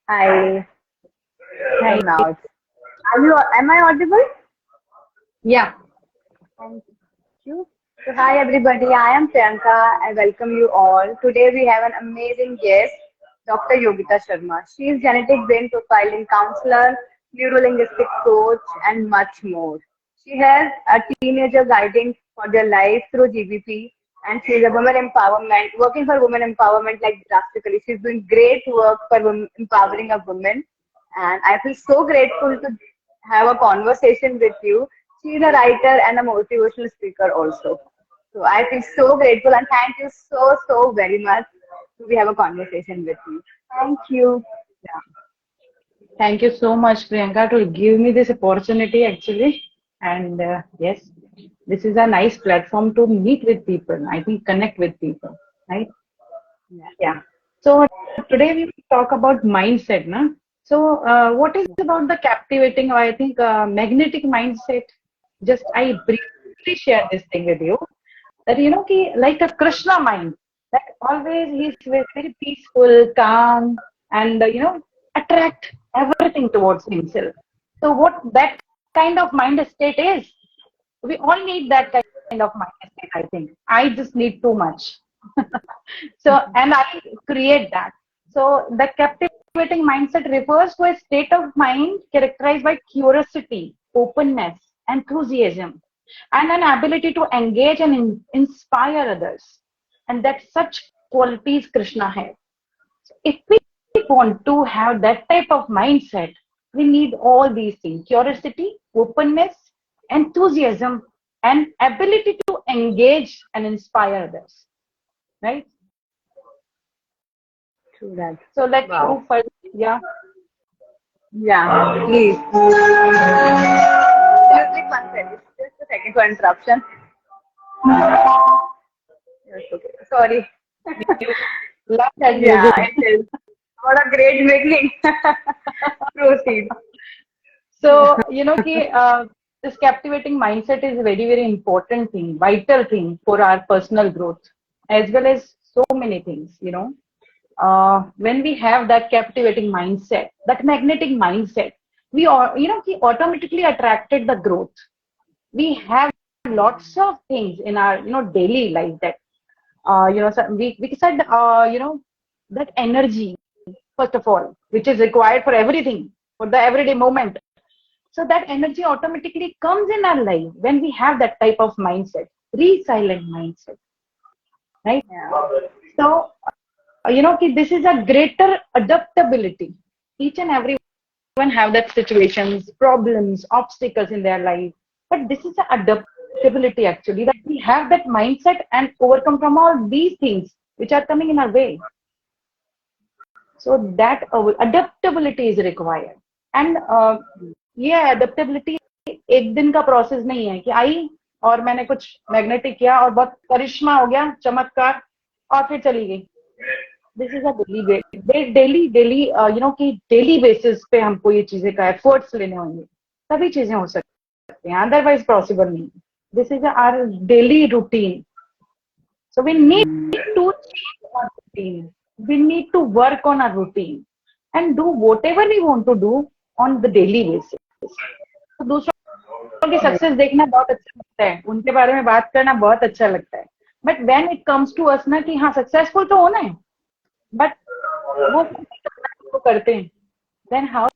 I Hi. now. Are you? Am I audible? Yeah. Thank you. So, hi everybody. I am Priyanka. I welcome you all. Today we have an amazing guest, Dr. Yogita Sharma. She is genetic brain profiling counselor, neurolinguistic coach, and much more. She has a teenager guiding for their life through GBP, and she is a women empowerment, working for women empowerment like drastically. She's doing great work for empowering of women, and I feel so grateful to have a conversation with you. She's a writer and a motivational speaker also. So I feel so grateful and thank you so very much to have a conversation with you. Thank you. Yeah. Thank you so much, Priyanka, to give me this opportunity actually. And yes, this is a nice platform to meet with people. I think connect with people, right? Yeah. Yeah. So today we will talk about mindset, na? So what is about the captivating or I think magnetic mindset? Just I briefly share this thing with you that like a Krishna mind, that always he's very peaceful, calm, and attract everything towards himself. So what that kind of mind state is, we all need that kind of mind state. I think I just need too much. So, and I create that. So, the captivating mindset refers to a state of mind characterized by curiosity, openness, enthusiasm, and an ability to engage and inspire others. And that such qualities Krishna has. If we want to have that type of mindset, we need all these things: curiosity, openness, enthusiasm, and ability to engage and inspire others. Right? True that. So let me Wow. move further. Yeah. Yeah, please. Music one second. Just a second for interruption. Yes, okay. Sorry. Love that Yeah, music. it is. What a great beginning. Proceed. So, this captivating mindset is a very, very important thing, vital thing for our personal growth, as well as so many things. When we have that captivating mindset, that magnetic mindset, we automatically attracted the growth. We have lots of things in our, daily life that, so we said, that energy, first of all, which is required for everything, for the everyday moment. So that energy automatically comes in our life when we have that type of mindset, resilient mindset, right? Yeah. So, this is a greater adaptability. Each and everyone have that situations, problems, obstacles in their life. But this is the adaptability actually, that we have that mindset and overcome from all these things which are coming in our way. So that adaptability is required. And ये adaptability एक दिन का process नहीं है कि आई और मैंने कुछ मैग्नेटिक किया और बहुत करिश्मा हो गया, चमत्कार, और फिर चली गई. दिस इज अ डेली कि डेली बेसिस पे हमको ये चीजें का एफर्ट्स लेने होंगे, तभी चीजें हो सकती हैं, अदरवाइज पॉसिबल नहीं. This is our daily routine. So we need to change our routine. We need to work on our routine and do whatever we want to do on the daily basis. तो दूसरों की success देखना बहुत अच्छा लगता है, उनके बारे में बात करना बहुत अच्छा लगता है, but when it comes to us ना कि हाँ सक्सेसफुल तो होना है, बट वो करते हैं, then how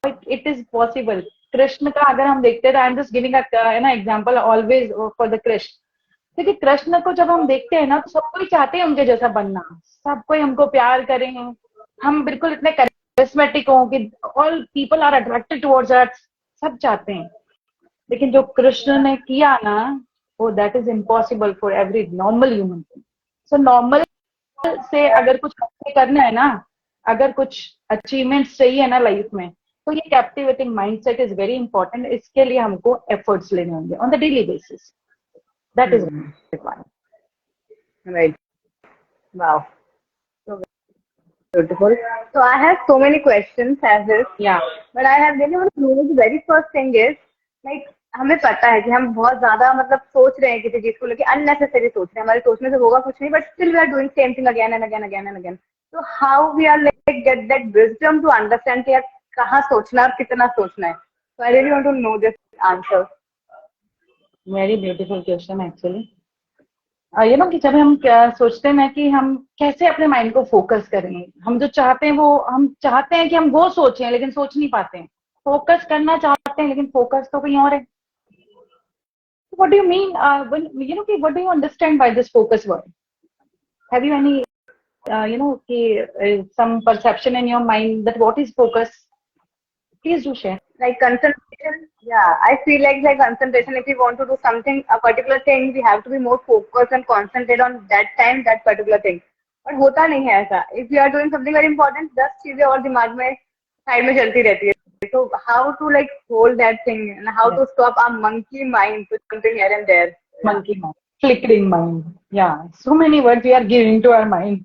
it is possible. Krishna का अगर हम देखते हैं, आई एम जस्ट गिविंग ना example always for the Krishna, क्योंकि कृष्ण को जब हम देखते हैं ना तो सब कोई चाहते हैं उनके जैसा बनना, सब कोई हमको प्यार करें, हम बिल्कुल इतने करिश्मेटिक हों कि all people are attracted towards us, सब चाहते हैं. लेकिन जो कृष्ण ने किया ना, वो that is impossible for every normal human. So normal से अगर कुछ करना है ना, अगर कुछ अचीवमेंट्स चाहिए ना लाइफ में, तो ये captivating mindset is very important. इसके लिए हमको एफर्ट्स लेने होंगे on the daily basis. That is required. Right. Wow. So beautiful. So I have so many questions as this, या but I have really want to know the very first thing is like हमें पता है कि हम बहुत ज्यादा मतलब सोच रहे हैं किसी चीज को लेके, अननेसेसरी सोच रहे हैं, हमारे सोचने से होगा कुछ नहीं, but still we are doing same thing again and again again and again. तो how we are like get that wisdom to understand कि यार कहाँ सोचना और कितना सोचना है. So I really want to know this answer. Very beautiful question actually. ये ना कि जब हम क्या सोचते हैं ना कि हम कैसे अपने माइंड को फोकस करें, हम जो चाहते हैं वो हम चाहते हैं कि हम वो सोचें लेकिन सोच नहीं पाते हैं. फोकस करना चाहते हैं लेकिन फोकस तो कहीं और है. What do you mean when what do you understand by this focus word? Have you any some perception in your mind that what is focus? Please do share. Like concentration, yeah, I feel like concentration, if we want to do something, a particular thing, we have to be more focused and concentrate on that time, that particular thing. But होता नहीं है ऐसा. If you are doing something very important, 10 चीजें और दिमाग में side में चलती रहती है. So how to like hold that thing and how to stop our monkey mind to something here and there. Monkey mind, flickering mind. Yeah, so many words we are giving to our mind.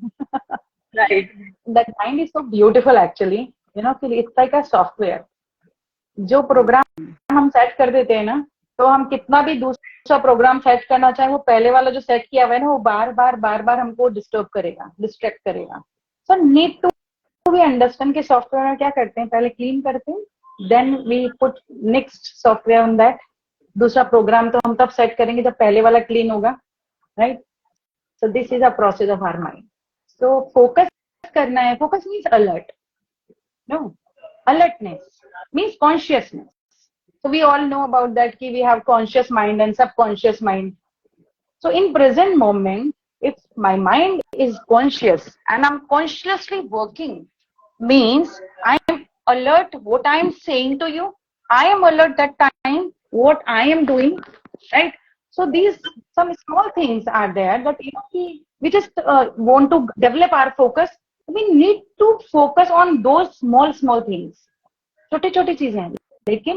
Right. That mind is so beautiful actually. It's like a software. जो programme हम set कर देते हैं ना, तो हम कितना भी दूसरा प्रोग्राम सेट करना चाहे, वो पहले वाला जो सेट किया हुआ है ना, वो बार बार हमको डिस्टर्ब करेगा, डिस्ट्रैक्ट करेगा. So need to we understand कि सॉफ्टवेयर में क्या करते हैं, पहले क्लीन करते हैं, then we put next software on that. दूसरा प्रोग्राम तो हम तब सेट करेंगे जब पहले वाला क्लीन होगा, right. So this is a process of our mind. So focus करना है. Focus means alert. No, alertness means consciousness. So we all know about that ki we have conscious mind and subconscious mind. So in present moment, if my mind is conscious and I'm consciously working, means I am alert what I am saying to you. I am alert that time what I am doing, right? So these some small things are there that we just want to develop our focus. We need to focus on those small things. छोटी छोटी चीजें हैं, लेकिन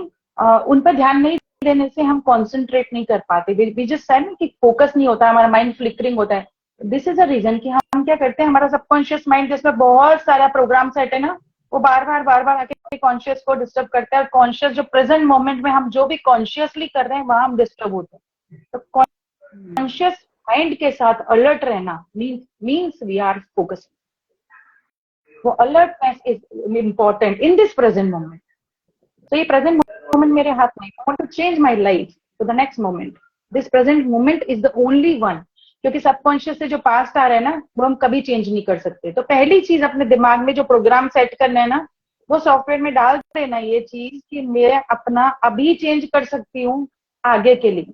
उन पर ध्यान नहीं देने से हम कंसंट्रेट नहीं कर पाते. वी जस्ट सेड कि फोकस नहीं होता, हमारा माइंड फ्लिकरिंग होता है. दिस इज अ रीजन कि हम क्या करते हैं, हमारा सबकॉन्शियस माइंड जिसमें बहुत सारा प्रोग्राम सेट है ना, वो बार बार आके कॉन्शियस को डिस्टर्ब करता है. और कॉन्शियस जो प्रेजेंट मोमेंट में हम जो भी कॉन्शियसली कर रहे हैं वहां हम डिस्टर्ब होते हैं. तो कॉन्शियस माइंड के साथ अलर्ट रहना मीन्स वी आर फोकसिंग. वो alertness is important in this present moment. तो ये प्रेजेंट मोमेंट मेरे हाथ में, I want to change my life to the next moment. This present moment is the only one. क्योंकि subconscious से जो past आ रहा है ना, वो हम कभी चेंज नहीं कर सकते. तो पहली चीज अपने दिमाग में जो प्रोग्राम सेट करना है ना, वो सॉफ्टवेयर में डाल देना ये चीज कि मैं अपना अभी चेंज कर सकती हूँ आगे के लिए,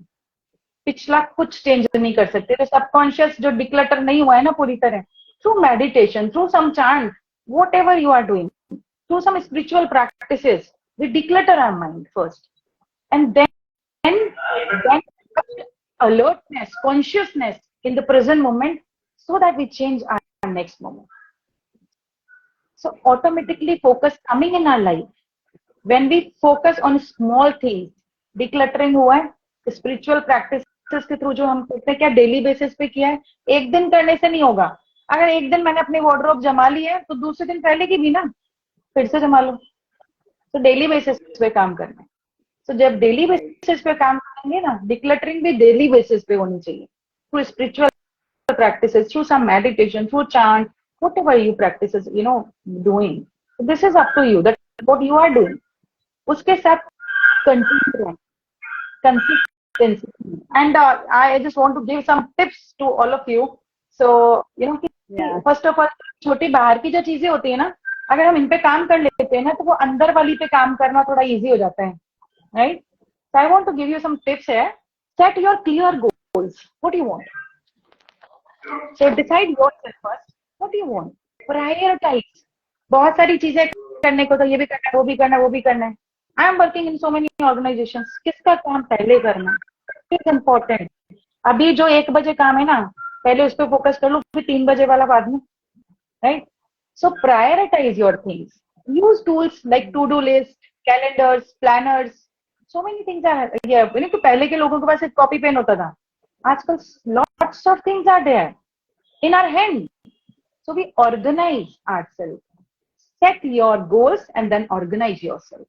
पिछला कुछ चेंज नहीं कर सकते. तो सबकॉन्शियस जो डिक्लटर नहीं हुआ है ना पूरी तरह, through meditation, through some chant, whatever you are doing, through some spiritual practices, we declutter our mind first, and then alertness, consciousness in the present moment, so that we change our next moment. So automatically focus coming in our life when we focus on small things. Decluttering हुआ है, spiritual practices के through जो हम करते हैं, क्या daily basis पे किया है, एक दिन करने से नहीं होगा. अगर एक दिन मैंने अपनी वार्डरोब जमा ली है, तो दूसरे दिन पहले की भी ना फिर से जमा लो. तो डेली बेसिस पे काम करना है. तो जब डेली बेसिस पे काम करेंगे ना, डिक्लटरिंग भी डेली बेसिस पे होनी चाहिए, through spiritual practices, through some meditation, through chant, whatever you practices doing. This is up to you that what you are doing. उसके साथ कंटिन्यू रहें. consistency. And I just want to give some tips to all of you. So, Yeah. first of all, छोटी बाहर की जो चीजें होती है ना, अगर हम इन पे काम कर लेते हैं ना, तो वो अंदर वाली पे काम करना थोड़ा इजी हो जाता है, right? So I want to give you some tips here. Set your clear goals. What do you want? So decide yourself first. What do you want? Prioritize. बहुत सारी चीजें करने को, तो ये भी करना है, वो भी करना है, वो भी करना है. I am working in so many organizations. किसका काम पहले करना है? It's important. अभी जो 1 बजे काम है ना, पहले उस पर फोकस कर लो, फिर 3 बजे वाला बाद में, right? So prioritize your things. Use tools like to-do list, calendars, planners. So many things are here. तो पहले के लोगों के पास एक कॉपी पेन होता था. आजकल lots of things are there in our hand. So we organize ourselves. Set your goals and then organize yourself.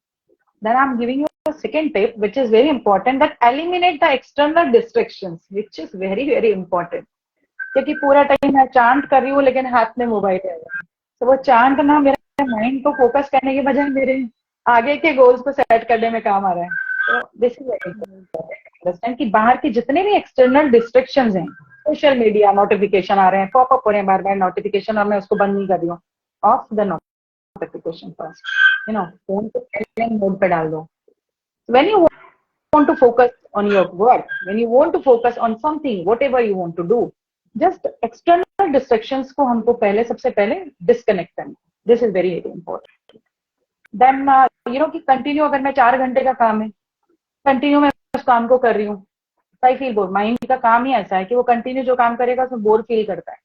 Then I'm giving you a second tip, which is very important, that eliminate the external distractions, which is very, very important. क्योंकि पूरा time मैं chant कर रही हूँ लेकिन हाथ में mobile है, तो वो चांट ना मेरे माइंड को फोकस करने के बजाय मेरे आगे के गोल्स को सेट करने में काम आ रहा है. तो दिस इज वेरी इंपॉर्टेंट कि बाहर के जितने भी एक्सटर्नल डिस्ट्रैक्शंस हैं, सोशल मीडिया, नोटिफिकेशन आ रहे हैं, पॉपअप हो रहे हैं बार बार नोटिफिकेशन, और मैं उसको बंद नहीं कर रही हूँ. Of the notification first, phone को साइलेंट मोड पे डाल दो. When you want to focus on your work, when you want to focus on something, whatever you want to do, just external distractions को हमको पहले सबसे पहले disconnect करना. This is very, very important. Then कि continue, अगर मैं 4 घंटे का काम है, continue मैं उस काम को कर रही हूँ, I feel bored. माइंड का काम ही ऐसा है कि वो कंटिन्यू जो काम करेगा उसमें बोर फील करता है.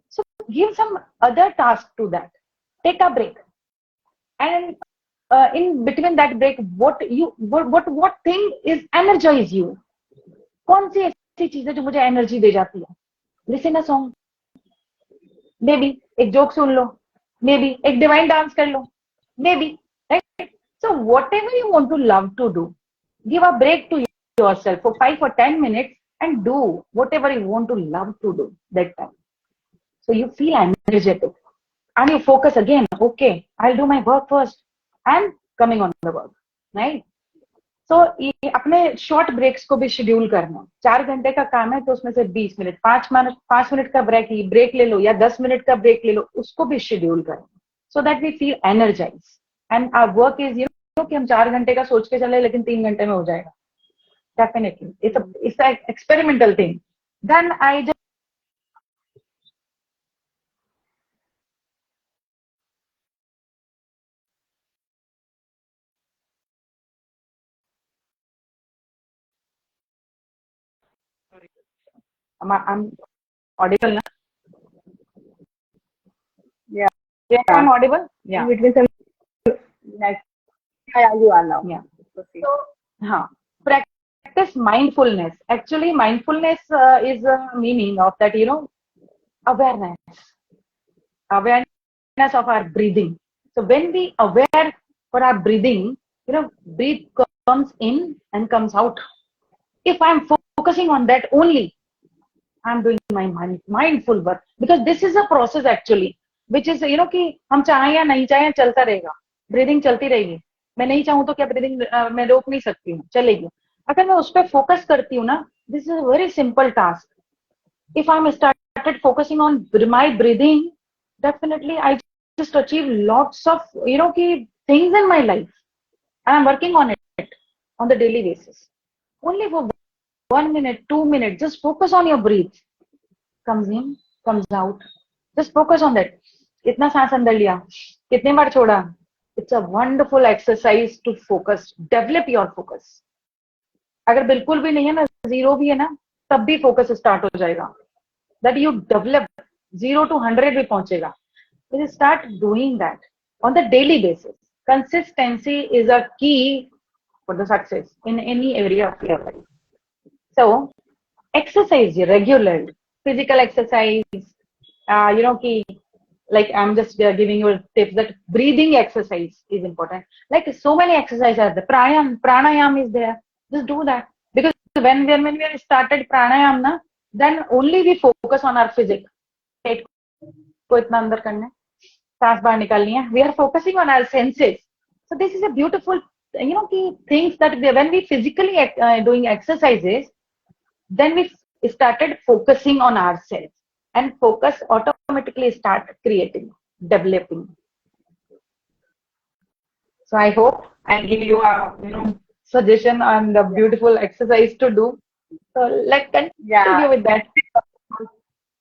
So give some other task to that. Take a break. And in between that break, what thing is energize you? कौन सी ऐसी चीजें जो मुझे एनर्जी दे जाती है? Listen a song. Maybe एक जोक सुन लो. Maybe एक डिवाइन डांस कर लो. Maybe, right? So whatever you want to love to do, give a break to yourself for 5 or 10 minutes and do whatever you want to love to do that time. So you feel energetic and you focus again. Okay, I'll do my work first. And coming on the work, right? So अपने short breaks को भी schedule करना. 4 घंटे का काम है तो उसमें से 20 मिनट, 5 मिनट का ब्रेक ले लो, या 10 मिनट का ब्रेक ले लो, उसको भी शेड्यूल करना. So that we feel energize and our work is कि हम 4 घंटे का सोच के चले लेकिन 3 घंटे में हो जाएगा. Definitely it's experimental thing. Then I I'm audible now? Yeah. Yeah, I'm audible? Yeah. Between some, yeah, you are now. Yeah. So, practice mindfulness. Actually, mindfulness is a meaning of that, awareness. Awareness of our breathing. So when we aware for our breathing, breathe comes in and comes out. If I'm focusing on that only, I'm doing my mindful work, because this is a process actually, which is कि हम चाहे या नहीं चाहे चलता रहेगा. Breathing चलती रहेगी. मैं नहीं चाहूँ तो क्या ब्रीदिंग मैं रोक नहीं सकती हूँ, चलेगी. अगर मैं उस पर फोकस करती हूँ ना, this is a very simple task. If I am started focusing on my breathing, definitely I just achieve lots of कि things in my life, and I'm working on it on the daily basis. Only for 1 minute, 2 minutes, just focus on your breath. Comes in, comes out. Just focus on that. कितना सांस अंदर लिया, कितने बार छोड़ा. It's a wonderful exercise to focus. Develop your focus. अगर बिल्कुल भी नहीं है ना, जीरो भी है ना, तब भी फोकस स्टार्ट हो जाएगा. That you develop 0 to 100 भी पहुंचेगा. You start doing that on the daily basis. Consistency is a key for the success in any area of your life. So, exercise regularly. Physical exercise, like I'm just giving you tips that breathing exercise is important. Like so many exercises are there. Pranayam is there. Just do that. Because when we started pranayam, then only we focus on our physics. पेट को इतना अंदर करना है, सांस बाहर निकालनी है. We are focusing on our senses. So this is a beautiful things that when we physically doing exercises, then we started focusing on ourselves, and focus automatically start creating, developing. So I hope I give you a suggestion on the beautiful exercise to do. So let's Yeah, continue with that.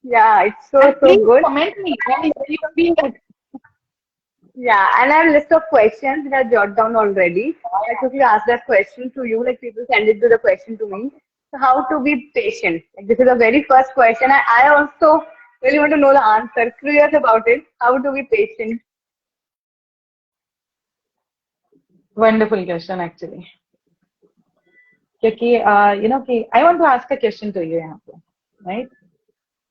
yeah, it's And so please good. comment me when you feel that. Yeah, and I have a list of questions that I jot down already. I quickly ask that question to you, like people send it to the question to me. So how to be patient? Like this is the very first question. I also really want to know the answer. Curious about it. How to be patient? Wonderful question actually. क्योंकि कि I want to ask a question to you यहाँ पे, right?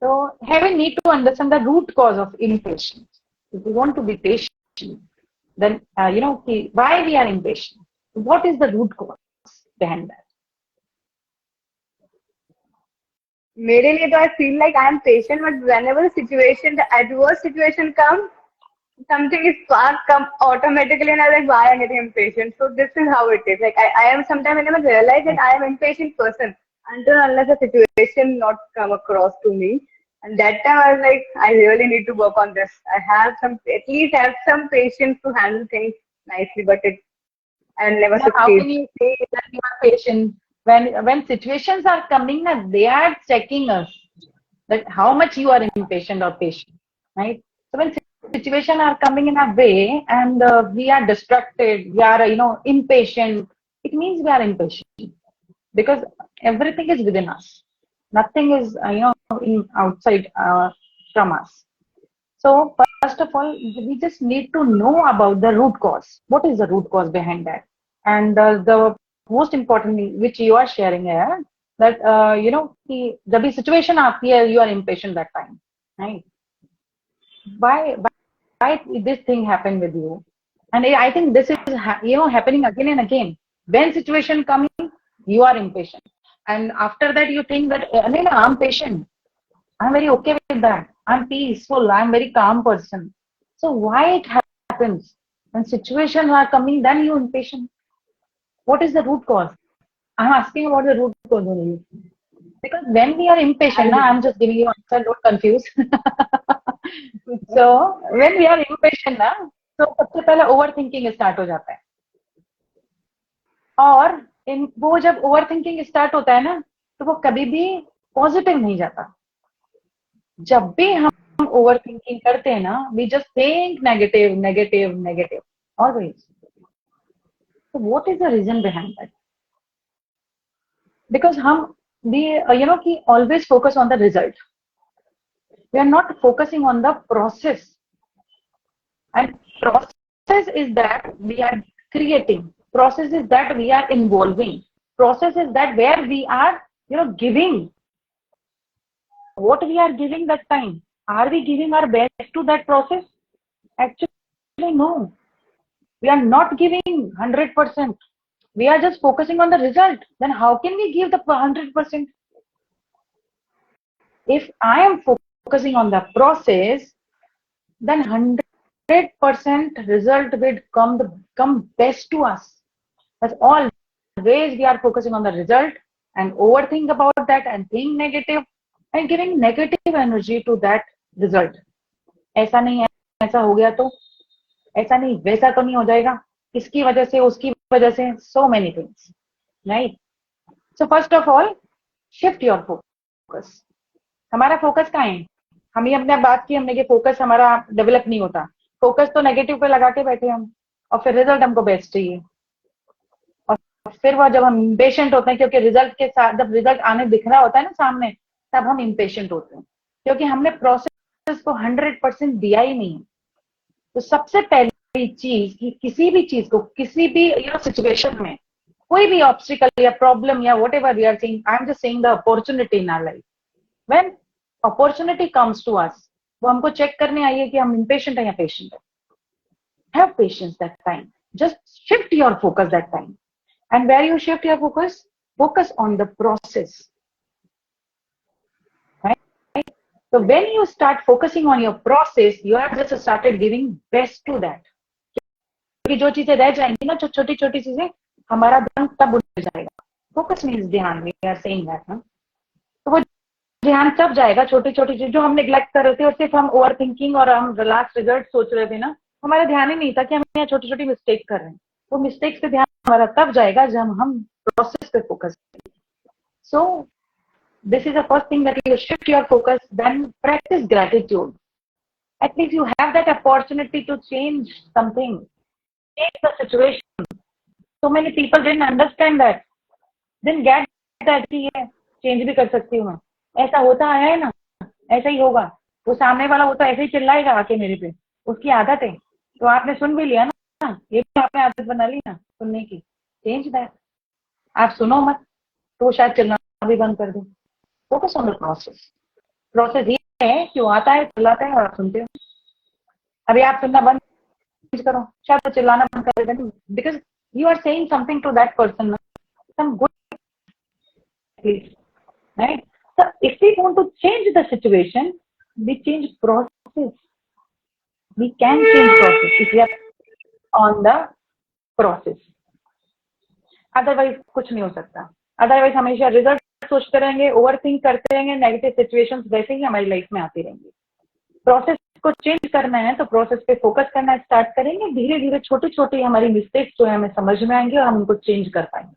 So here we need to understand the root cause of impatience. If we want to be patient, then why we are impatient. What is the root cause behind that? मेरे लिए तो I feel like I am patient, but whenever the situation, the adverse situation comes, something is spark come automatically, and I'm like, why I'm getting impatient. So this is how it is. Like I am sometimes I never realize that I am impatient person until unless a situation not come across to me. And that time I was like, I really need to work on this. I have some at least have some patience to handle things nicely, but it I'll never Now, how succeed. can you say that you are patient when situations are coming and they are checking us that how much you are impatient or patient, right? So when situations are coming in a way and we are distracted, we are impatient. It means we are impatient because everything is within us. Nothing is outside from us. So first of all, we just need to know about the root cause. What is the root cause behind that? And the most importantly, which you are sharing here, that जब भी situation आती है, you are impatient that time, right? Why this thing happened with you? And I think this is happening again and again. When situation coming, you are impatient, and after that you think that no, I'm patient. I'm very okay with that. I'm peaceful. I'm very calm person. So why it happens when situations are coming, then you impatient? What is the root cause? I'm asking about the root cause only. Because when we are impatient, now I'm just giving you answer, don't confuse. So when we are impatient ना, तो सबसे पहले over thinking start हो जाता है. और वो जब ओवर थिंकिंग स्टार्ट होता है ना, तो वो कभी भी पॉजिटिव नहीं जाता. जब भी हम ओवर थिंकिंग करते हैं ना, we just think negative negative negative always. So what is the reason behind that? Because we कि always focus on the result. We are not focusing on the process. And process is that we are creating. Process is that we are involving. Process is that where we are giving. What we are giving that time? Are we giving our best to that process? Actually, no. We are not giving 100%. We are just focusing on the result. Then how can we give the 100%? If I am focusing on the process, then 100% result will come best to us. That's always we are focusing on the result and overthink about that and think negative and giving negative energy to that result. ऐसा नहीं है, ऐसा हो गया तो ऐसा नहीं, वैसा तो नहीं हो जाएगा, इसकी वजह से उसकी वजह से, so many things, right? So first of all, shift your focus. हमारा फोकस कहाँ है? हम ही अपने बात की हमने कि फोकस हमारा डेवलप नहीं होता. फोकस तो नेगेटिव पे लगा के बैठे हम, और फिर रिजल्ट हमको बेस्ट चाहिए. और फिर वो जब हम इम्पेशेंट होते हैं, क्योंकि रिजल्ट के साथ जब रिजल्ट आने दिख रहा होता है ना सामने, तब हम इम्पेशेंट होते हैं, क्योंकि हमने प्रोसेस को 100% दिया ही नहीं. तो सबसे पहली चीज कि किसी भी चीज को, किसी भी सिचुएशन में, कोई भी ऑब्स्टिकल या प्रॉब्लम या whatever we are seeing, I am just saying the opportunity in our life. When opportunity comes to us, वो हमको चेक करने आई है कि हम इम्पेशेंट है या पेशेंट है. Have patience that time. Just shift your focus that time. And where you shift your focus? Focus on the process. Right? So when you start focusing on your process, you have just started giving best to that. क्योंकि जो चीजें रह जाएंगी ना, जो छोटी छोटी चीजें, हमारा ध्यान तब उड़ जाएगा. फोकस मीन्स ध्यान, वी आर सेइंग दैट ना. तो वो ध्यान तब जाएगा छोटी छोटी चीज जो हम निग्लेक्ट कर रहे थे, और सिर्फ हम ओवर थिंकिंग और हम रिलैक्स रिजल्ट सोच रहे थे ना. हमारा ध्यान ही नहीं था कि हम यहाँ छोटी छोटी मिस्टेक कर रहे हैं. वो मिस्टेक्स पे ध्यान हमारा तब जाएगा जब हम प्रोसेस पे फोकस करेंगे. सो this is the first thing that you shift your focus, then practice gratitude. At least you have that opportunity to change something, change the situation. So many people didn't understand that, didn't get that कि ये change भी कर सकती हूँ मैं. ऐसा होता है ना, ऐसा ही होगा. वो सामने वाला वो तो ऐसे ही चिल्लाएगा आके मेरे पे, उसकी आदत है. तो आपने सुन भी लिया ना, ये भी आपने आदत बना ली ना सुनने की. Change that. आप सुनो मत तो शायद चिल्लाना भी बंद कर दो. Focus on the process. Process ये है कि वो आता है, चिल्लाता है और आप सुनते हो. अभी आप सुनना बंद करो, शायद तो चिल्लाना बंद कर देगा, because you are saying something to that person, some good, right? So if we want to change the situation, we change process. We can change process if we are on the process. Otherwise कुछ नहीं हो सकता. Otherwise हमेशा result सोचते रहेंगे, over think करते रहेंगे, negative situations वैसे ही हमारी लाइफ में आती रहेंगी. प्रोसेस को चेंज करना है तो प्रोसेस पे फोकस करना स्टार्ट करेंगे. धीरे धीरे छोटी छोटी हमारी मिस्टेक्स जो है हमें समझ में आएंगे और हम उनको चेंज कर पाएंगे.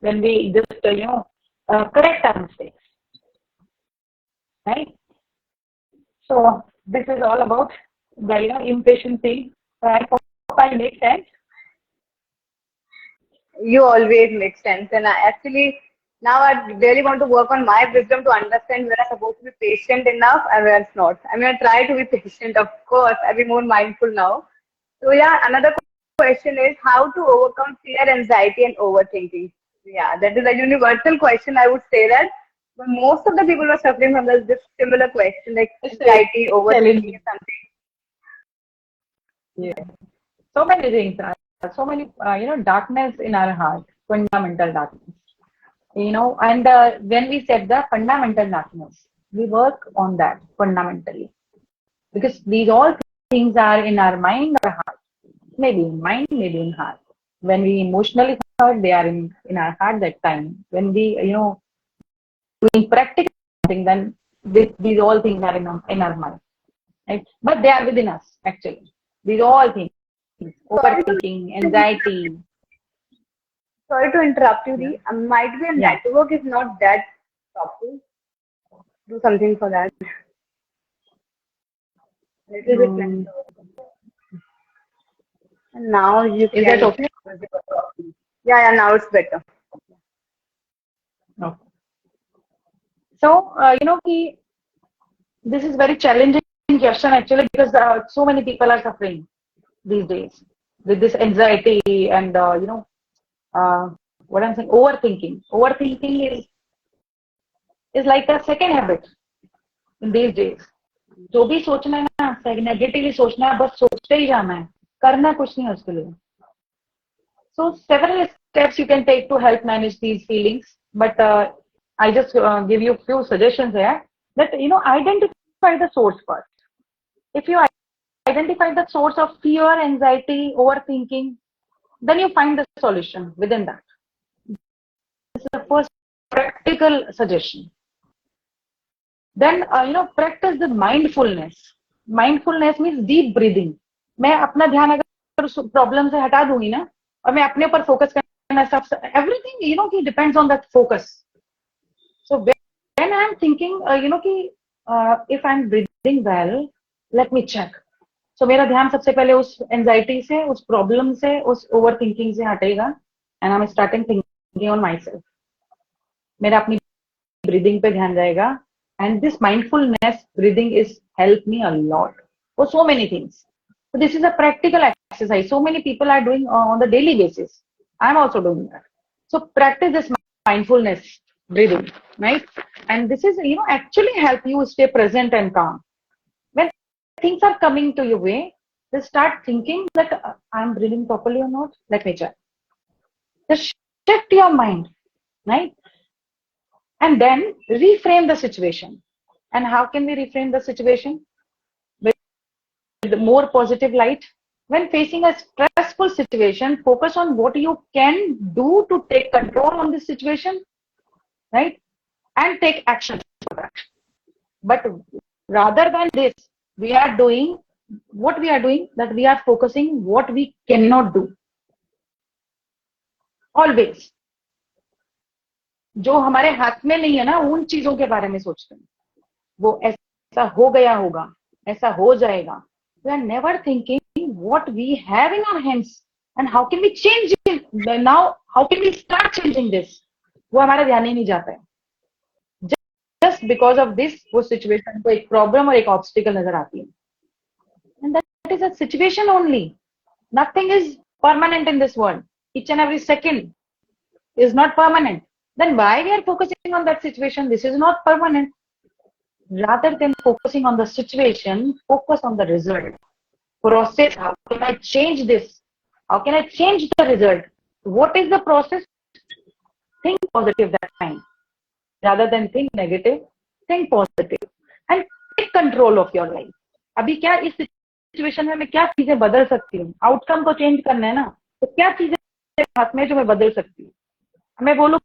When we just correct our mistakes, right? So this is all about the impatient thing. I hope I make sense. You always make sense, and I actually now I really want to work on my wisdom to understand where I'm supposed to be patient enough and where it's not. I mean, I try to be patient, of course. I'll be more mindful now. So yeah, another question is how to overcome fear, anxiety, and overthinking. Yeah, that is a universal question. I would say that, but most of the people are suffering from this similar question, like anxiety, overthinking, something. Yeah, so many things. So many, darkness in our heart, fundamental darkness. And when we set the fundamental darkness, we work on that fundamentally, because these all things are in our mind or heart. Maybe in mind, maybe in heart. When we emotionally hurt, they are in our heart that time. When we, doing practical thing, then these all things are in our mind. Right? But they are within us, actually. These all things. Overthinking, anxiety. Sorry to interrupt you, Dee. Might be a network is not that proper. Do something for that. Little bit network. And now you can. Is that okay? Yeah, now it's better. No. So, this is very challenging question actually, because so many people are suffering these days with this anxiety and, what I'm saying, overthinking. Overthinking is like a second habit in these days. जो भी सोचना है ना, negatively सोचना है, बस सोचते ही जाना है, करना कुछ नहीं है उसके लिए. So several steps you can take to help manage these feelings, but I just give you a few suggestions here. That identify the source first. If you identify the source of fear, anxiety, overthinking, then you find the solution within that. This is the first practical suggestion. Then practice the mindfulness. Mindfulness means deep breathing. मैं अपना ध्यान अगर problem से हटा दूंगी ना, और मैं अपने ऊपर फोकस करना, सब everything depends on that focus. So when I'm thinking if I'm breathing well, let me check. So मेरा ध्यान सबसे पहले उस एंजाइटी से, उस प्रॉब्लम से, उस ओवर थिंकिंग से हटेगा, and I am starting thinking on my self. मेरा अपनी ब्रीदिंग पे ध्यान जाएगा, and this mindfulness breathing is help me a lot for so many things. So this is a practical exercise. So many people are doing on the daily basis. I am also doing that. So practice this mindfulness breathing, right? And this is actually help you stay present and calm. When things are coming to your way, just start thinking that I'm breathing properly or not. Let me check. Just shift your mind, right? And then reframe the situation. And how can we reframe the situation? with more positive light. When facing a stressful situation, focus on what you can do to take control on this situation, right? And take action for that. But rather than this, we are doing what we are doing, that we are focusing what we cannot do. Always. जो हमारे हाथ में नहीं है ना, उन चीजों के बारे में सोचते हैं. वो ऐसा हो गया होगा, ऐसा हो जाएगा. We are never thinking what we have in our hands and how can we change it now, how can we start changing this. वो हमारा ध्यान ही नहीं जाता है. Just because of this, वो situation को एक problem और एक obstacle नजर आती है. And that is a situation only. Nothing is permanent in this world. Each and every second is not permanent. Then why we are focusing on that situation? This is not permanent. Rather than focusing on the situation, focus on the result. Process, how can I change this? How can I change the result? What is the process? Think positive that time. Rather than think negative, think positive. And take control of your life. अभी क्या इस situation में मैं क्या चीजें बदल सकती हूँ? आउटकम को चेंज करना है ना, तो क्या चीजें हाथ में जो मैं बदल सकती हूँ? मैं बोलूँ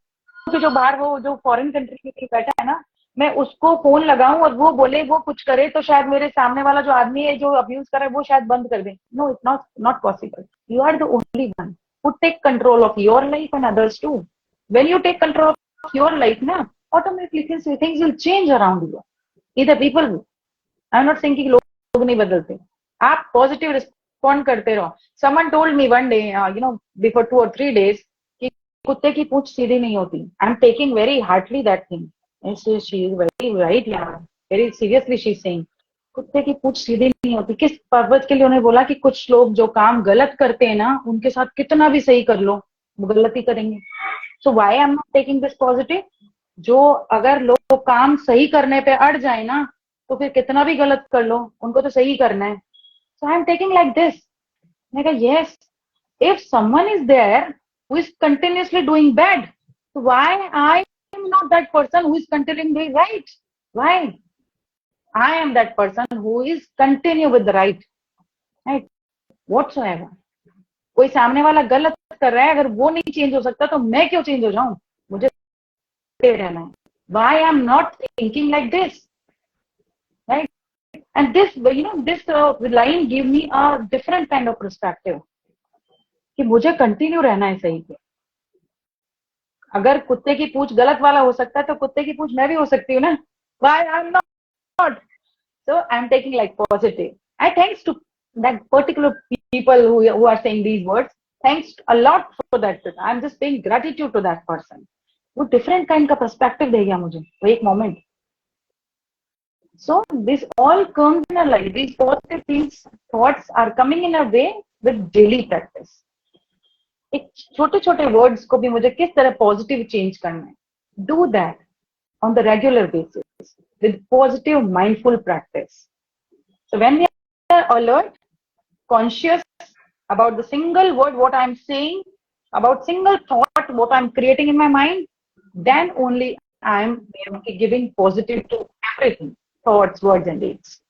कि जो बाहर वो जो फॉरेन कंट्री में बैठा है ना, मैं उसको फोन लगाऊं और वो बोले, वो कुछ करे, तो शायद मेरे सामने वाला जो आदमी है जो अब्यूज कर रहा है वो शायद बंद कर दे. No, it's not possible. You are the only one who take control of your life and others too. When you take control of your life, na, automatically things will change around you. Either people, I'm not saying कि लोग नहीं बदलते, आप positive respond करते रहो. Someone told me one day, before 2 or 3 days, कि कुत्ते की पूंछ सीधी नहीं होती. I'm taking very hardly that thing. And she is very right, yeah. Very seriously she's saying, कुत्ते की पूंछ सीधी नहीं होती. किस पर्पज के लिए उन्हें बोला कि कुछ लोग जो काम गलत करते हैं ना, उनके साथ कितना भी सही कर लो, वो गलती करेंगे. So why I'm not taking this positive? जो अगर लोग काम सही करने पे अड़ जाए ना, तो फिर कितना भी गलत कर लो, उनको तो सही करना है. So I'm taking like this. मैं कहा yes, if someone is there who is continuously doing bad, so why I am not that person who is continuing doing right? Why? I am that person who is continue with the right whatsoever. कोई सामने वाला गलत कर रहा है, अगर वो नहीं चेंज हो सकता तो मैं क्यों चेंज हो जाऊं? मुझे रहना है. Why I am not thinking like this, right? And this line give me a different kind of perspective कि मुझे कंटिन्यू रहना है सही पे. अगर कुत्ते की पूंछ गलत वाला हो सकता है तो कुत्ते की पूंछ मैं भी हो सकती हूँ ना. Why I am not? So I'm taking like positive. I thanks to that particular people who are saying these words. Thanks a lot for that. I'm just paying gratitude to that person. वो different kind का perspective दे गया मुझे वो एक moment. So this all comes in a life. These positive things, thoughts are coming in a way with daily practice. एक छोटे छोटे words को भी मुझे किस तरह positive change करना है. Do that on the regular basis with positive mindful practice. So when we are alert, conscious about the single word what I'm saying, about single thought what I'm creating in my mind, then only I'm giving positive to everything, thoughts, words and deeds.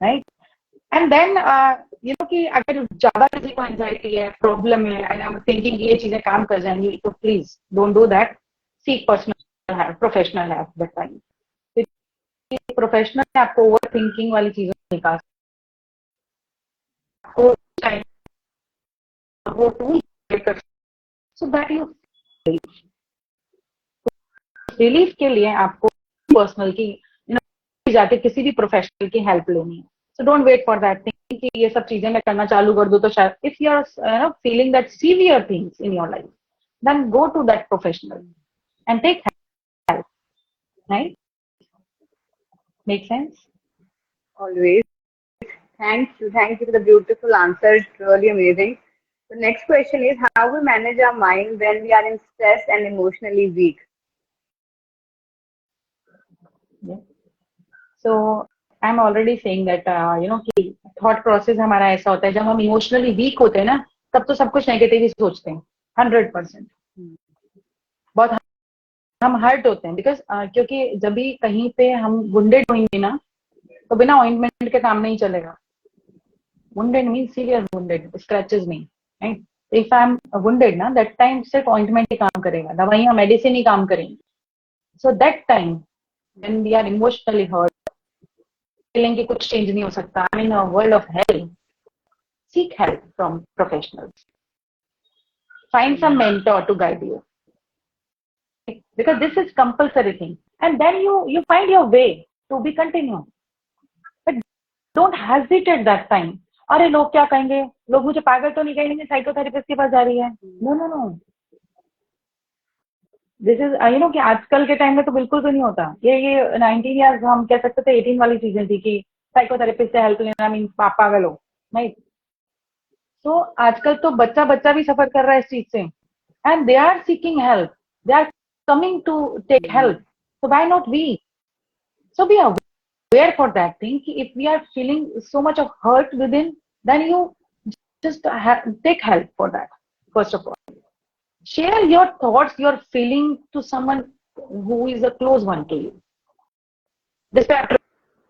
Right? And then कि अगर ज्यादा किसी को anxiety है, problem है, and I'm thinking ये चीजें काम कर जाएंगी, तो please don't do that. Seek personal help, professional help that time. Professional आपको ओवर थिंकिंग वाली चीजों निकाल सो दैट यू रिलीफ के लिए आपको पर्सनल की जाके किसी भी प्रोफेशनल की हेल्प लेनी है. So don't wait for that thing कि ये सब चीजें मैं करना चालू कर दूं तो शायद if you are feeling that severe things in your life, then go to that professional and take help. Right? Make sense? Always. Thank you for the beautiful answer. It's really amazing. The next question is how we manage our mind when we are in stress and emotionally weak. Yeah. So I'm already saying that कि thought process हमारा ऐसा होता है जब हम emotionally weak होते हैं ना, तब तो सब कुछ नेगेटिव ही सोचते हैं 100%. बहुत हम हर्ट होते हैं बिकॉज क्योंकि जब भी कहीं पे हम वुंडेड होंगे ना, तो बिना ऑइंटमेंट के काम नहीं चलेगा. Wounded means serious wounded, scratches नहीं, right? If I'm wounded ना, that time सिर्फ ऑइंटमेंट ही काम करेगा, दवाइयाँ मेडिसिन ही काम करेंगी. So that time when we are emotionally hurt, feeling कि कुछ change नहीं हो सकता, I'm in a world of hell, seek help from professionals. Find some mentor to guide you, because this is compulsory thing, and then you find your way to be continue. But don't hesitate at that time. अरे लोग क्या कहेंगे, लोग मुझे पागल तो नहीं कहेंगे, साइकोथेरेपिस्ट के पास जा रही है. No no no, this is कि आजकल के टाइम में तो बिल्कुल तो नहीं होता. ये 19 ईयर्स हम कह सकते थे 18 वाली चीजें थी कि साइकोथेरेपिस्ट से हेल्प लेना मीन पागल हो, नहीं. तो आजकल तो बच्चा भी सफर कर रहा है इस चीज से, and they are seeking help, they are coming to take help. So why not we? So be aware for that thing. If we are feeling so much of hurt within, then you just take help for that. First of all, share your thoughts, your feeling to someone who is a close one to you. जिस पे आप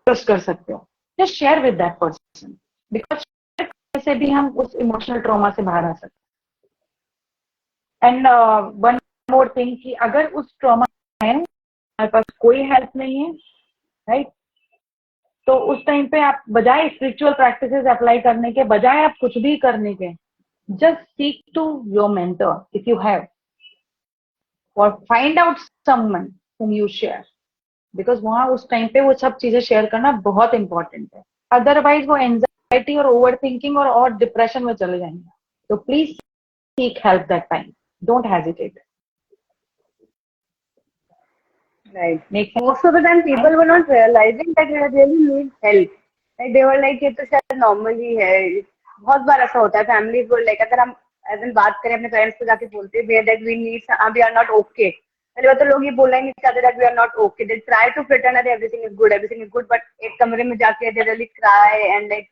trust कर सकते हो. Just share with that person, because share करने से भी हम उस emotional trauma से बाहर आ सकते हैं. And one more thing कि अगर उस ट्रॉमा है हमारे पास कोई हेल्प नहीं है, राइट, तो उस टाइम पे आप बजाय स्पिरिचुअल प्रैक्टिसेस अप्लाई करने के, बजाय आप कुछ भी करने के, just seek to your mentor if you have, और find out someone whom you share, because वहां उस टाइम पे वो सब चीजें शेयर करना बहुत इंपॉर्टेंट है. अदरवाइज वो एंजाइटी और ओवर थिंकिंग और डिप्रेशन में चले जाएंगे. तो please seek help that time, don't hesitate. Right. Most of the time, people were not realizing that they really need help. Like they were like, ये तो शायद normal ही है. बहुत बार ऐसा होता है. Families were like, अगर हम ऐसे बात करें अपने parents को जाके बोलते हैं that we need, we are not okay. पहले बात तो लोग ये बोलना ही नहीं चाहते that we are not okay. They try to pretend that everything is good, but एक कमरे में जाके they really cry and like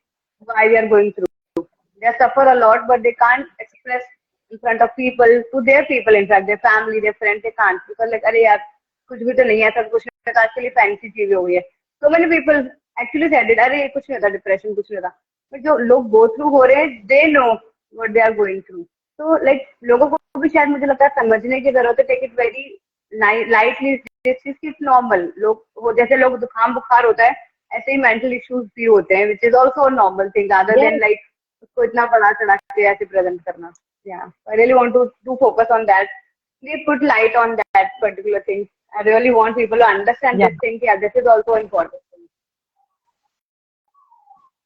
why we are going through. They suffer a lot, but they can't express in front of people, to their people, in fact, their family, their friends, they can't, because like अरे यार कुछ भी तो नहीं है, सब कुछ नहीं होता, आजकल फैंसी चीजें हुई है. So many people actually said it, अरे कुछ नहीं होता, डिप्रेशन कुछ नहीं होता. बट जो लोग गो थ्रू हो रहे हैं, they know what they are going through. तो लाइक लोगों को भी शायद मुझे लगता है समझने की जरूरत है. Take it very lightly, it's normal. लोग वो जैसे लोग जुकाम बुखार होता है, ऐसे ही मेंटल इश्यूज भी होते हैं, which is also normal thing, other than like उसको इतना बड़ा चढ़ा के ऐसे प्रेजेंट करना. Yeah, I really want to focus on that. Please put light on that particular thing. I really want people to understand this thing. Yeah, this is also important.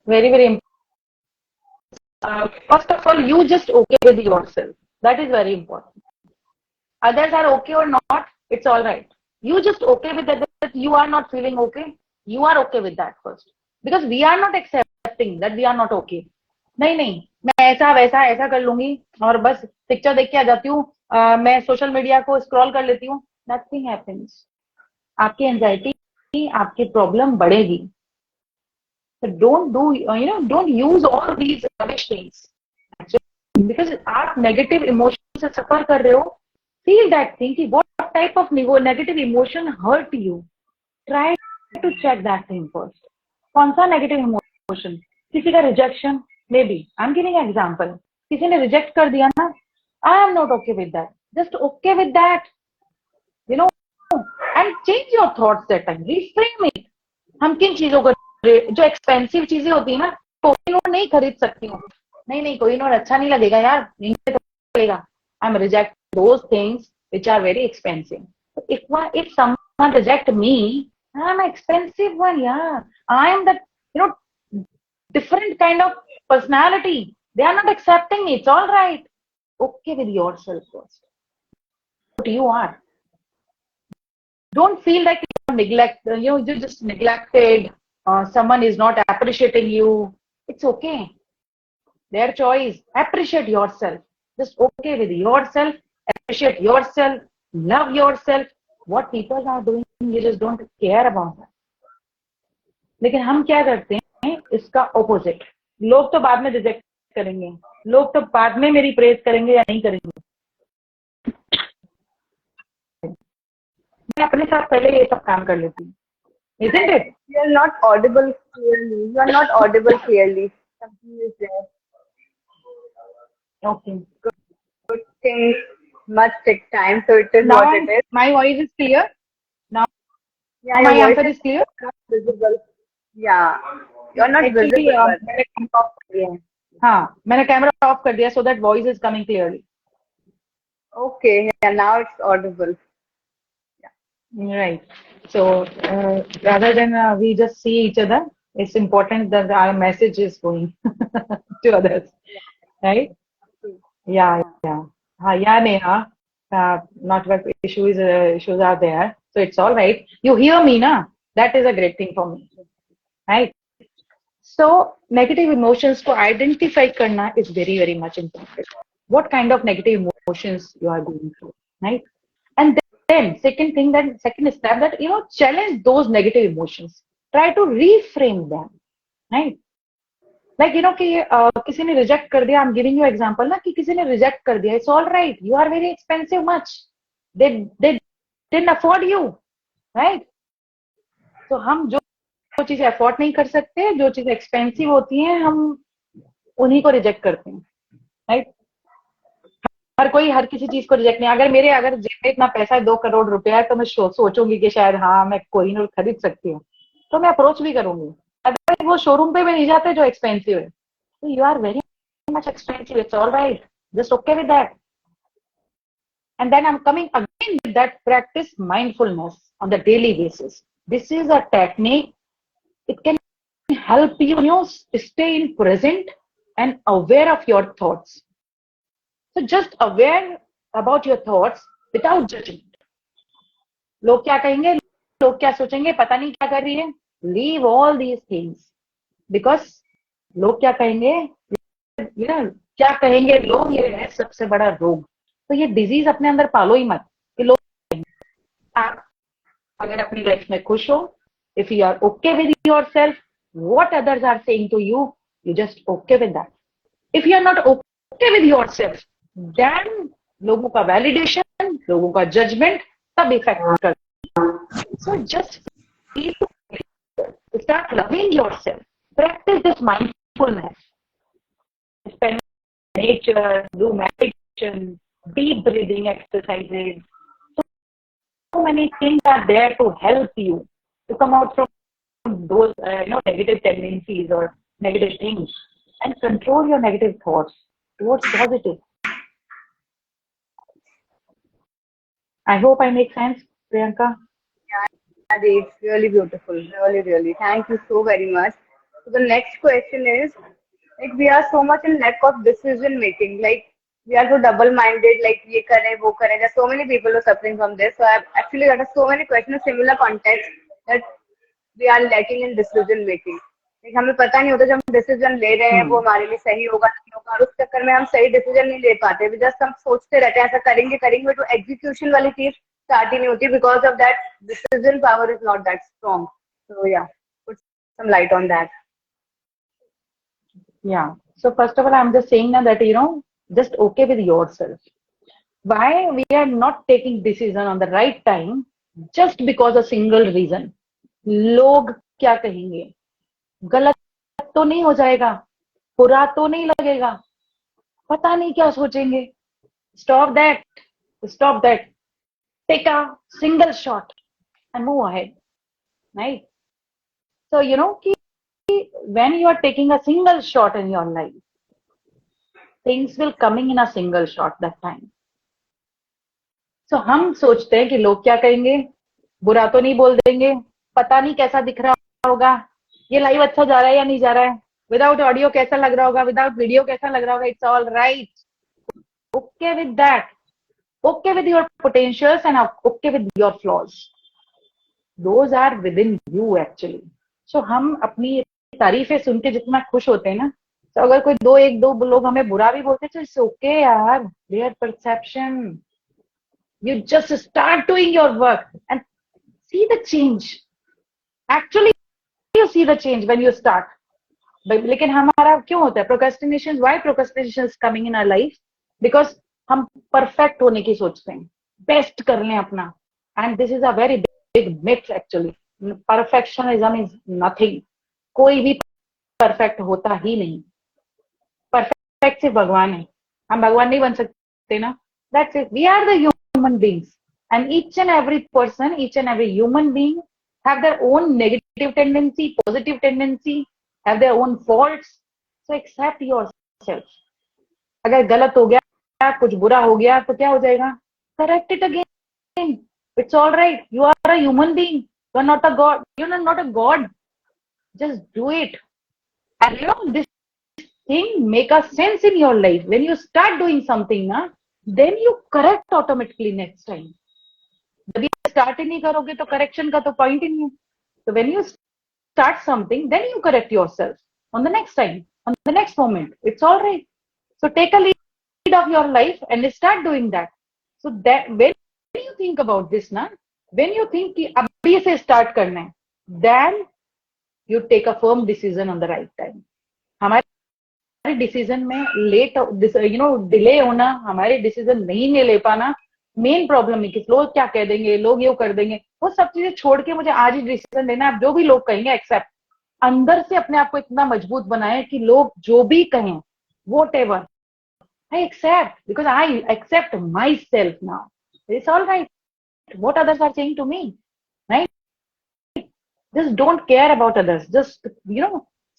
Very, very important. First of all, you just okay with yourself. That is very important. Others are okay or not, it's all right. You just okay with that you are not feeling okay. You are okay with that first. Because we are not accepting that we are not okay. नहीं, मैं ऐसा वैसा ऐसा कर लूंगी और बस picture देख के आ जाती हूँ, मैं सोशल मीडिया को स्क्रॉल कर लेती हूँ. Nothing happens. आपकी एंजाइटी, आपकी प्रॉब्लम बढ़ेगी. Don't use all these rubbish things, because आप नेगेटिव इमोशन से सफर कर रहे हो. फील दैट थिंग कि what type of negative emotion hurt you. Try to check that thing first. कौन सा नेगेटिव इमोशन? किसी का rejection, maybe I'm giving an example. किसी ने रिजेक्ट कर दिया ना, I am not okay with that. Just okay with that, and change your thoughts that time. Reframe it. हम किन चीजों को, जो एक्सपेंसिव चीजें होती है ना, कोहिनूर नहीं खरीद सकती हूँ. नहीं कोहिनूर अच्छा नहीं लगेगा यार, नहीं लगेगा. I'm reject those things which are very expensive. So if someone reject me, I'm an expensive one. Yeah, I am that different kind of personality. They are not accepting me. It's all right. Okay with yourself first. What you are. Don't feel like you're just neglected. Someone is not appreciating you. It's okay. Their choice. Appreciate yourself. Just okay with yourself. Appreciate yourself. Love yourself. What people are doing, you just don't care about that. लेकिन हम क्या करते हैं, इसका opposite. लोग तो बाद में रिजेक्ट करेंगे, लोग तो बाद में मेरी प्रेज करेंगे या नहीं करेंगे. मैं अपने साथ पहले ये सब काम कर लेती हूँ. Isn't it? You are not audible clearly. You are not audible clearly. Something is there. Okay. Good things must take time, so it is Now what it is. my voice is clear. Now Yeah, my your voice answer is is clear. not visible. Yeah, you're not Actually, visible, but मैंने camera off कर दिया है. हाँ, मैंने camera off कर दिया so that voice is coming clearly. okay. Yeah, now it's audible. Right. So rather than we just see each other, it's important that our message is going to others, right? Yeah, Yeah. yeah. Yeah, Neha. Network issues are there, so it's all right. You hear me, na? That is a great thing for me, right? So negative emotions to identify karna is very, very much important. What kind of negative emotions you are going through, right? And then second thing, that second step, that challenge those negative emotions. Try to reframe them, right? Like कि किसी ने reject कर दिया, I am giving you example ना, कि किसी ने reject कर दिया, it's all right, you are very expensive much, they didn't afford you, right? तो हम जो चीज अफोर्ड नहीं कर सकते, जो चीज एक्सपेंसिव होती है, हम उन्हीं को रिजेक्ट करते हैं, राइट? हर कोई हर किसी चीज को रिजेक्ट नहीं. अगर जेब में इतना पैसा है, 2 करोड़ रुपया है, तो मैं सोचूंगी कि शायद हाँ मैं कोहिनूर खरीद सकती हूँ, तो मैं अप्रोच भी करूंगी. अगर वो शोरूम पे भी नहीं जाते जो एक्सपेंसिव है, तो you are very much expensive, it's all right, just okay with that. And then I'm coming again with that, practice mindfulness on the daily basis. This is a technique. It can help you, stay in present and aware of your thoughts. So just aware about your thoughts without judgment. लोग क्या कहेंगे, लोग क्या सोचेंगे, पता नहीं क्या कर रही है. Leave all these things, because लोग क्या कहेंगे, क्या कहेंगे लोग, ये है सबसे बड़ा रोग. तो ये डिजीज अपने अंदर पालो ही मत कि लोग. आप अगर अपनी लाइफ में खुश हो, if you are okay with yourself, what others are saying to you, you just okay with that. If you are not okay with yourself, then लोगों का वैलिडेशन, लोगों का जजमेंट सब इफेक्ट करता है. So just start loving yourself. Practice this mindfulness. Spend nature, do meditation, deep breathing exercises. So many things are there to help you to come out from those negative tendencies or negative things, and control your negative thoughts towards positive. I hope I make sense, Priyanka. Adi, it's really beautiful. Really, really. Thank you so very much. So the next question is, like, we are so much in lack of decision making. Like, we are so double-minded. Like, ye kare, wo kare. There's so many people who are suffering from this. So I've actually got so many questions, similar context, that we are lacking in decision making. Like, हमें पता नहीं होता जब हम decision ले रहे हैं वो हमारे लिए सही होगा नहीं होगा, और उस चक्कर में हम सही डिसीजन नहीं ले पाते. जस्ट हम सोचते रहते हैं ऐसा करेंगे करेंगे, तो एग्जीक्यूशन वाली चीज स्टार्ट ही नहीं होती, because of that decision power is not that strong. So yeah, put some light on that. Yeah. So first of all, I'm just saying now that just okay with yourself. Why we are not taking decision on the right time? Just because a single reason. लोग क्या कहेंगे, गलत तो नहीं हो जाएगा, बुरा तो नहीं लगेगा, पता नहीं क्या सोचेंगे. Stop that. Stop that. Take a single shot and move ahead. Right? So when you are taking a single shot in your life, things will coming in a single shot that time. So हम सोचते हैं कि लोग क्या कहेंगे, बुरा तो नहीं बोल देंगे, पता नहीं कैसा दिख रहा होगा, ये लाइव अच्छा जा रहा है या नहीं जा रहा है, विदाउट ऑडियो कैसा लग रहा होगा, विदाउट वीडियो कैसा लग रहा होगा. It's all right. Okay with that. Okay with your potentials and okay with your flaws. Those are within you actually. So हम अपनी तारीफें सुन के जितना खुश होते हैं ना, तो अगर कोई एक दो लोग हमें बुरा भी बोलते हैं, तो इट्स ओके यार, their perception. You just start doing your work and see the change. Actually, you see the change when you start. लेकिन हमारा क्यों होता है procrastination? Why procrastination is coming in our life? Because हम perfect होने की सोचते हैं, best कर लें अपना. And this is a very big myth actually. Perfectionism is nothing. कोई भी परफेक्ट होता ही नहीं, परफेक्ट सिर्फ भगवान है, हम भगवान नहीं बन सकते ना. That's it, we are the human beings, and each and every person, each and every human being have their own negative tendency, positive tendency, have their own faults. So accept yourself. अगर गलत हो गया, कुछ बुरा हो गया तो क्या हो जाएगा? Correct it again. It's all right. You are a human being. You are not a god. You are not a god. Just do it. And this thing make a sense in your life. When you start doing something, then you correct automatically next time. जब ये start ही नहीं करोगे तो correction का तो point ही नहीं है. So when you start something, then you correct yourself on the next time, on the next moment. It's all right. So take a lead of your life and start doing that. So that when you think about this, when you think कि अभी से start करना है, then you take a firm decision on the right time. हमारे decision में late delay होना, हमारे decision नहीं ले पाना मेन प्रॉब्लम है कि लोग क्या कह देंगे, लोग ये कर देंगे, वो सब चीजें छोड़ के मुझे आज ही डिसीजन लेना है. आप जो भी लोग कहेंगे एक्सेप्ट, अंदर से अपने आप को इतना मजबूत बनाए कि लोग जो भी कहें, whatever, I accept because I accept myself now. It's all right what others are saying to me, right? Just don't care about others. Just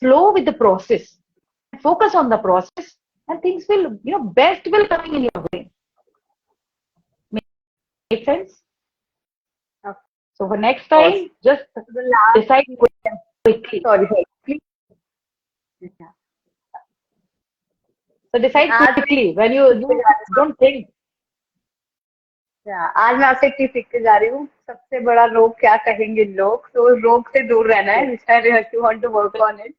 flow with the process, focus on the process, and things will best will coming in your way. Make sense? Okay. So for next time, just decide quickly. Sorry. Please. Yeah. So decide quickly when you don't think. आज मैं आपसे एक चीज सीख के जा रही हूँ. सबसे बड़ा रोग क्या कहेंगे लोग, तो रोग से दूर रहना है. Which I really want to work on it.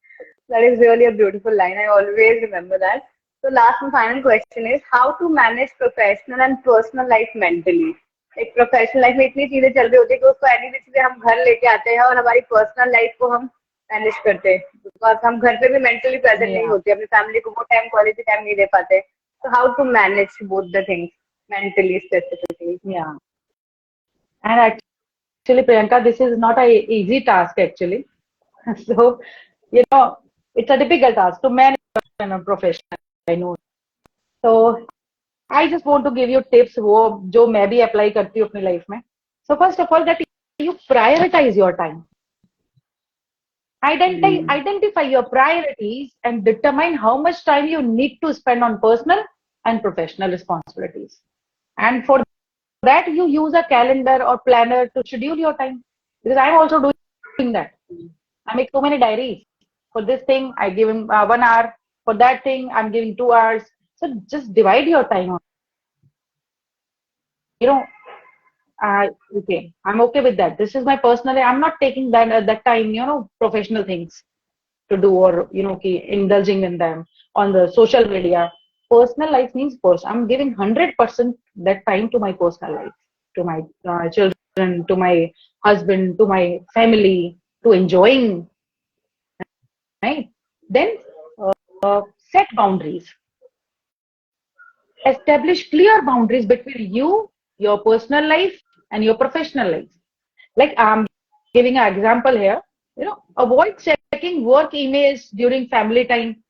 That is really a beautiful line. I always remember that. So last and final question is how to manage professional and personal life mentally. एक professional life में इतनी चीजें चल रही होती है कि उसको एनी चीजें हम घर लेके आते हैं और हमारी पर्सनल लाइफ को हम मैनेज करते हैं. बिकॉज हम घर पे भी मेंटली प्रेजेंट नहीं होते, अपनी फैमिली को वो टाइम, क्वालिटी टाइम नहीं दे पाते. So how to manage both the things mentally specifically? Yeah. And actually, Priyanka, this is not a easy task actually. So, it's a difficult task to manage a profession, I know. So, I just want to give you tips वो जो मैं भी apply करती हूँ अपनी life में. So, first of all, that you prioritize your time. Identify your priorities and determine how much time you need to spend on personal and professional responsibilities. And for that, you use a calendar or planner to schedule your time. Because I'm also doing that. I make so many diaries. For this thing, I give him 1 hour. For that thing, I'm giving 2 hours. So just divide your time. Okay, I'm okay with that. This is my personal. I'm not taking that time, professional things to do or indulging in them on the social media. Personal life means I'm giving 100% that time to my personal life, to my children, to my husband, to my family, to enjoying. Right? Then set boundaries. Establish clear boundaries between you, your personal life, and your professional life. Like I'm giving an example here. Avoid checking work emails during family time.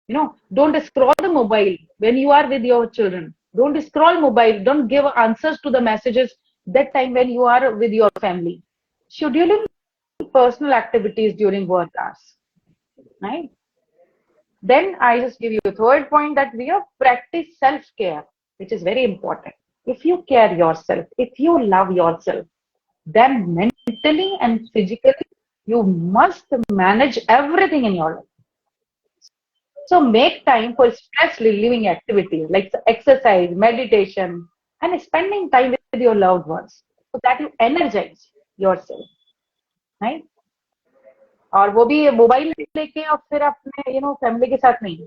Don't scroll the mobile when you are with your children. Don't scroll mobile. Don't give answers to the messages that time when you are with your family. Scheduling personal activities during work hours. Right? Then I just give you a third point that we have practice self-care, which is very important. If you care yourself, if you love yourself, then mentally and physically, you must manage everything in your life. So make time for stress relieving activities like exercise, meditation, and spending time with your loved ones so that you energize yourself. Right? और वो भी mobile लेके और फिर अपने family के साथ नहीं,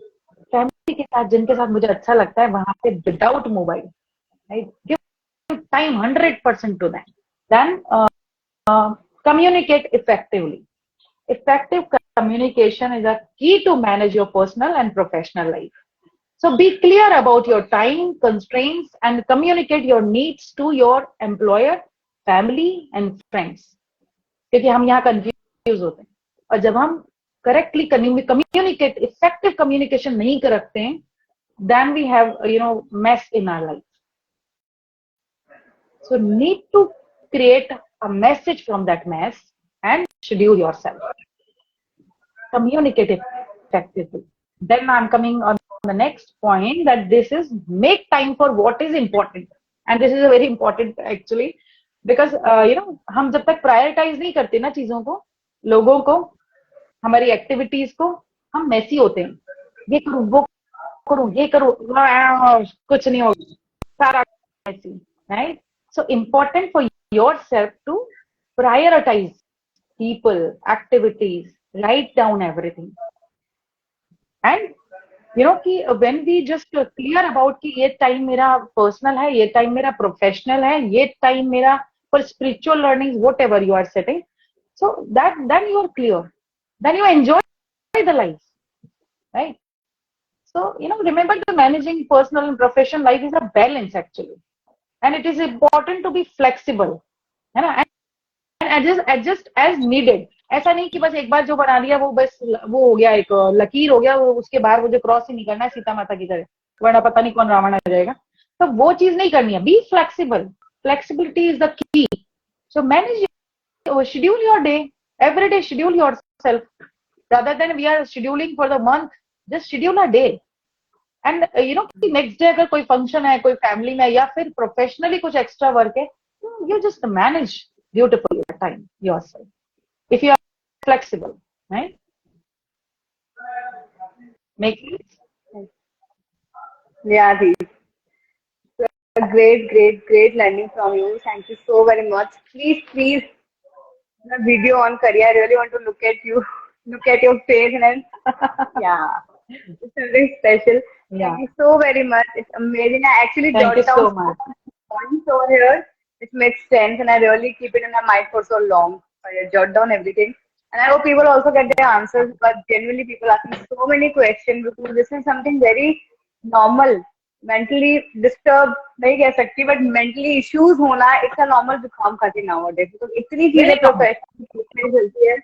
फैमिली के साथ जिनके साथ मुझे अच्छा लगता है वहां पे without mobile. Give time 100% to that. Then communicate effectively. Effective communication is a key to manage your personal and professional life. So be clear about your time constraints and communicate your needs to your employer, family and friends. क्योंकि हम यहाँ confuse होते हैं. और जब हम correctly communicate, effective communication नहीं करते हैं, then we have mess in our life. So need to create a message from that mess and schedule yourself. Communicate effectively. Then I'm coming on the next point, that this is make time for what is important. And this is a very important actually, because हम जब तक prioritize नहीं करते ना चीजों को, लोगों को, हमारी एक्टिविटीज को, हम मैसी होते हैं. ये करूं, वो करूं, ये करूं, कुछ नहीं होगा, सारा Massey, right? So important for yourself to prioritize people, activities, write down everything. And कि when we just clear about कि ये टाइम मेरा पर्सनल है, ये टाइम मेरा प्रोफेशनल है, ये टाइम मेरा for spiritual learnings, whatever you are setting, so that then you are clear, then you enjoy the life, right? So remember, the managing personal and professional life is a balance actually, and it is important to be flexible, है ना, and adjust as needed. ऐसा नहीं कि बस एक बार जो बना लिया वो बस वो हो गया, एक लकीर हो गया, वो उसके बाहर मुझे क्रॉस ही नहीं करना है सीता माता की तरह, वरना पता नहीं कौन रावण आ जाएगा. तो वो चीज नहीं करनी है. Be flexible. Flexibility is the key. So manage schedule your day. Every day schedule yourself. Rather than we are scheduling for the month, just schedule a day. And next day अगर कोई function है, कोई family में, या फिर professionally कुछ extra work है, you just manage beautifully your time yourself. If you are flexible, right? Make sense? Yeah, great learning from you. Thank you so very much. Please, the video on kariye. I really want to look at you, look at your face, and yeah, it's something special. Yeah. Thank you so very much. It's amazing. I actually Thank you jot so down much. points over here, which makes sense, and I really keep it in my mind for so long. I jot down everything, and I hope people also get their answers. But genuinely, people asking so many questions because this is something very normal. Mentally disturbed नहीं कह सकती, but mentally issues होना it's a normal जुकाम खाती nowadays, because इतनी चीजें professional चलती है,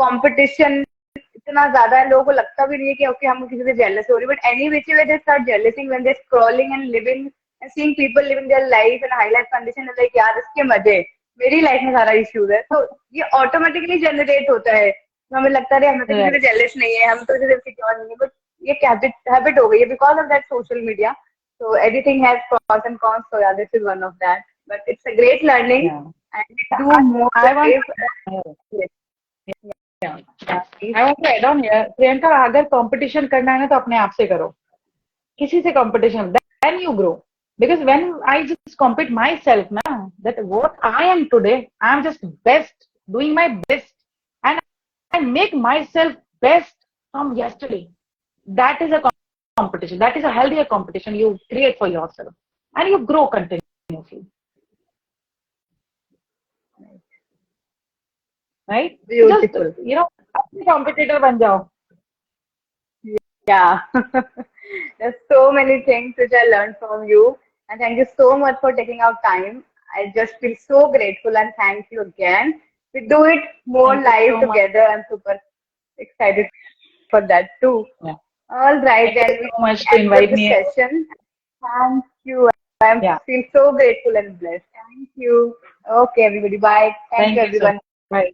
competition इतना ज्यादा है, लोगों को लगता भी नहीं है कि ओके हम किसी से jealous हो रही, but any which way they start jealousing when they're scrolling and living and seeing people living their life in a high life condition, like यार इसके मजे, मेरी लाइफ में सारा issues है, तो ये automatically generate होता है. हमें लगता है हमें तो किसी से jealous नहीं है, हम तो किसी से insecure नहीं है, but ये habit हो गई है because of that social media. So everything has pros and cons. So yeah, this is one of that. But it's a great learning, and we do more. I want to add on here, Priyanka, अगर competition करना है ना तो अपने आप से करो, किसी से competition, then you grow. Because when I just compete myself ना, that what I am today, I am just best, doing my best, and I make myself best from yesterday. That is a competition. That is a healthier competition you create for yourself, and you grow continuously. Right? Beautiful. Just, competitor ban jao. Yeah. There's so many things which I learned from you, and thank you so much for taking out time. I just feel so grateful, and thank you again. We do it more live together. I'm super excited for that too. Yeah. All right, Thank then you so much to invite me. Session. Thank you. I feel so grateful and blessed. Thank you. Okay, everybody. Bye. Thank you, everyone. Bye.